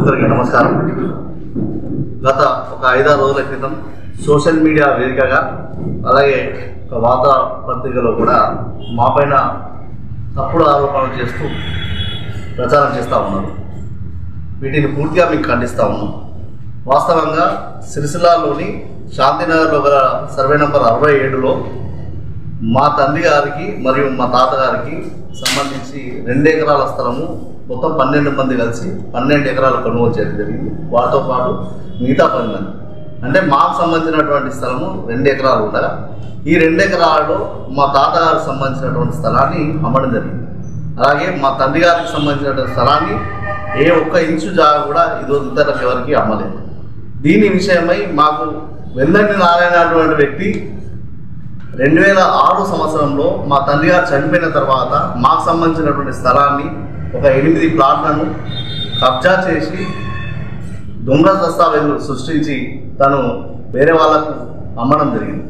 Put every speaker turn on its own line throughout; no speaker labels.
ఒక్కరికి నమస్కారం. గత ఒక 5-6 రోజుల క్రితం సోషల్ మీడియా వేదికగా అలాగే ఒక వార్తా పత్రికలో కూడా మా పైన తప్పుడు ఆరోపణలు చేస్తూ ప్రచారం చేస్తూ ఉన్నారు. వీటిని పూర్తిగా మీకు ఖండిస్తూ ఉన్నాం. వాస్తవంగా సిరిసిల్లాలోని శాంతినగర్లో గల సర్వే నంబర్ 67లో మా తండ్రి గారికి మరియు మా తాతగారికి సంబంధించి 2 ఎకరాల స్థలము మొత్తం 12 మంది కలిసి 12 ఎకరాలు కొనుగోలు చేయడం జరిగింది. వాటితో పాటు మిగతా 10 మంది అంటే మాకు సంబంధించినటువంటి స్థలము 2 ఎకరాలు ఉండగా ఈ 2 ఎకరాలలో మా తాతగారికి సంబంధించినటువంటి స్థలాన్ని అమ్మడం జరిగింది. అలాగే మా తండ్రి గారికి సంబంధించినటువంటి స్థలాన్ని ఏ ఒక్క ఇంచు జాగా కూడా ఇతరులకు ఎవరికి అమ్మలేదు. దీని విషయమై మాకు వెల్లండి నారాయణ అటువంటి వ్యక్తి 2006 సంవత్సరంలో మా తండ్రి గారు చనిపోయిన తర్వాత మాకు సంబంధించినటువంటి స్థలాన్ని ఒక 8 ప్లాట్లను కబ్జా చేసి దొంగ దస్తావేజులు సృష్టించి తను వేరే వాళ్ళకు అమ్మడం జరిగింది.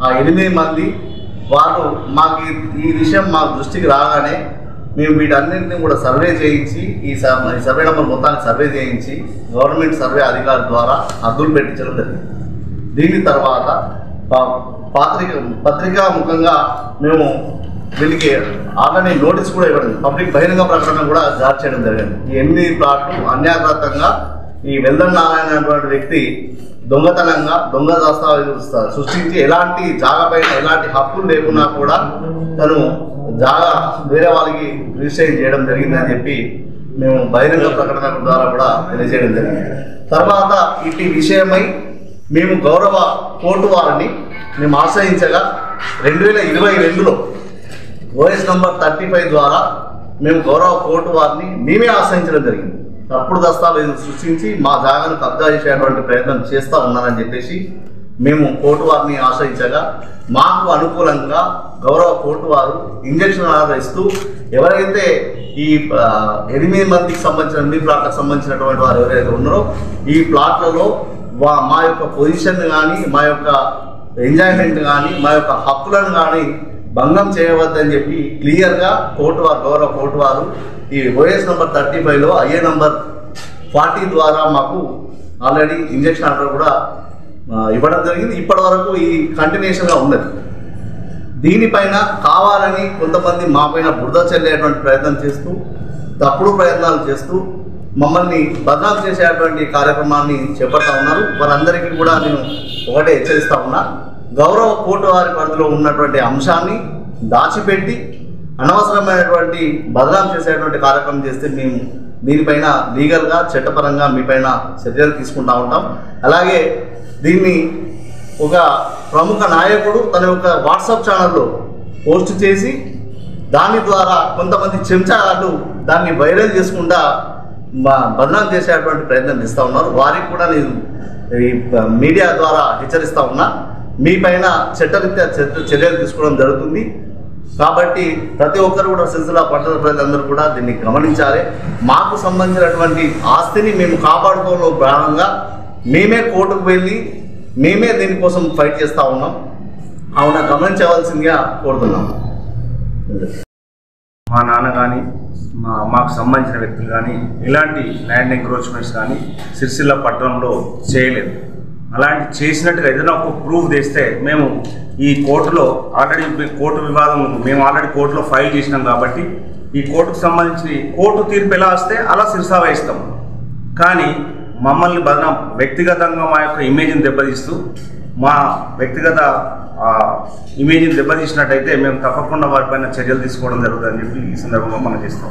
ఆ 8 మంది వాళ్ళు మాకు ఈ విషయం మా దృష్టికి రాగానే మేము వీటన్నింటినీ కూడా సర్వే చేయించి ఈ సర్వే నెంబర్ మొత్తాన్ని సర్వే చేయించి గవర్నమెంట్ సర్వే అధికారి ద్వారా హద్దులు పెట్టించడం జరిగింది. దీని తర్వాత పత్రికా ముఖంగా మేము వీళ్ళకి ఆల్రెడీ నోటీస్ కూడా ఇవ్వడం, పబ్లిక్ బహిరంగ ప్రకటన కూడా జారీ చేయడం జరిగింది. ఈ 8 ప్లాట్లు అన్యాయకరంగా ఈ వెల్లండి నారాయణ అనేటువంటి వ్యక్తి దొంగతనంగా దొంగ దస్తావేజులు సృష్టించి ఎలాంటి జాగా పైన ఎలాంటి హక్కులు లేకున్నా కూడా తను జాగా వేరే వాళ్ళకి రిజిస్ట్రేషన్ చేయడం జరిగిందని చెప్పి మేము బహిరంగ ప్రకటన ద్వారా కూడా తెలియజేయడం జరిగింది. తర్వాత ఇటు విషయమై మేము గౌరవ కోర్టు వారిని మేము ఆశ్రయించగా 2022లో ఓఎస్ నంబర్ 35 ద్వారా మేము గౌరవ కోర్టు వారిని మేమే ఆశ్రయించడం జరిగింది. తప్పుడు దస్తావేజులు సృష్టించి మా జాగాను కబ్జా చేసేటువంటి ప్రయత్నం చేస్తూ ఉన్నారని చెప్పేసి మేము కోర్టు వారిని ఆశ్రయించగా మాకు అనుకూలంగా గౌరవ కోర్టు వారు ఇంజక్షన్ ఆర్డర్ ఇస్తూ ఎవరైతే ఈ 8 మందికి సంబంధించిన 8 ప్లాట్లకు సంబంధించినటువంటి వారు ఎవరైతే ఉన్నారో ఈ ప్లాట్లలో మా యొక్క పొజిషన్ కానీ మా యొక్క ఎంజాయ్మెంట్ కానీ మా యొక్క హక్కులను కానీ భంగం చేయవద్దని చెప్పి క్లియర్గా కోర్టు వారు గౌరవ కోర్టు వారు ఈ ఓఎస్ నంబర్ 35లో ఐఏ నంబర్ 40 ద్వారా మాకు ఆల్రెడీ ఇంజక్షన్ ఆర్డర్ కూడా ఇవ్వడం జరిగింది. ఇప్పటి వరకు ఈ కంటిన్యూషన్గా ఉన్నది. దీనిపైన కావాలని కొంతమంది మా పైన బురద చెల్లేటువంటి ప్రయత్నం చేస్తూ తప్పుడు ప్రయత్నాలు చేస్తూ మమ్మల్ని బదనాం చేసేటువంటి కార్యక్రమాన్ని చేపడతా ఉన్నారు. వారందరికీ కూడా నేను ఒకటే హెచ్చరిస్తా ఉన్నా, గౌరవ కోర్టు వారి పరిధిలో ఉన్నటువంటి అంశాన్ని దాచిపెట్టి అనవసరమైనటువంటి బదనాం చేసేటువంటి కార్యక్రమం చేస్తే మేము దీనిపైన లీగల్గా చట్టపరంగా మీపైన చర్యలు తీసుకుంటా ఉంటాం. అలాగే దీన్ని ఒక ప్రముఖ నాయకుడు తన యొక్క వాట్సాప్ ఛానల్లో పోస్ట్ చేసి దాని ద్వారా కొంతమంది చెంచాలు దాన్ని వైరల్ చేసుకుంటా బదనాం చేసేటువంటి ప్రయత్నం చేస్తూ ఉన్నారు. వారికి కూడా నేను ఈ మీడియా ద్వారా హెచ్చరిస్తూ ఉన్నా, మీ పైన చట్టరీత్యా చర్యలు తీసుకోవడం జరుగుతుంది. కాబట్టి ప్రతి ఒక్కరు కూడా సిరిసిల్ల పట్టణ ప్రజలందరూ కూడా దీన్ని గమనించాలి. మాకు సంబంధించినటువంటి ఆస్తిని మేము కాపాడుకోవడంలో భాగంగా మేమే కోర్టుకు వెళ్ళి మేమే దీనికోసం ఫైట్ చేస్తూ ఉన్నాం. అవునా గమనించవలసిందిగా కోరుతున్నాం.
మా నాన్న కానీ మాకు సంబంధించిన వ్యక్తులు కానీ ఇలాంటి ల్యాండ్ ఎంక్రోచ్మెంట్స్ కానీ సిరిసిల్ల పట్టణంలో చేయలేదు. అలాంటి చేసినట్టుగా ఏదైనా ఒక ప్రూఫ్ తెస్తే మేము ఈ కోర్టులో ఆల్రెడీ కోర్టు వివాదం మేము ఆల్రెడీ కోర్టులో ఫైల్ చేసినాం కాబట్టి ఈ కోర్టుకు సంబంధించి కోర్టు తీర్పు ఎలా వస్తే అలా శిరసా వహిస్తాం. కానీ మమ్మల్ని వ్యక్తిగతంగా మా యొక్క ఇమేజ్ని దెబ్బతీస్తూ మా వ్యక్తిగత ఇమేజ్ని దెబ్బతీసినట్టయితే మేము తప్పకుండా వారిపైన చర్యలు తీసుకోవడం జరుగుతుందని చెప్పి ఈ సందర్భంగా మనం చేస్తాం.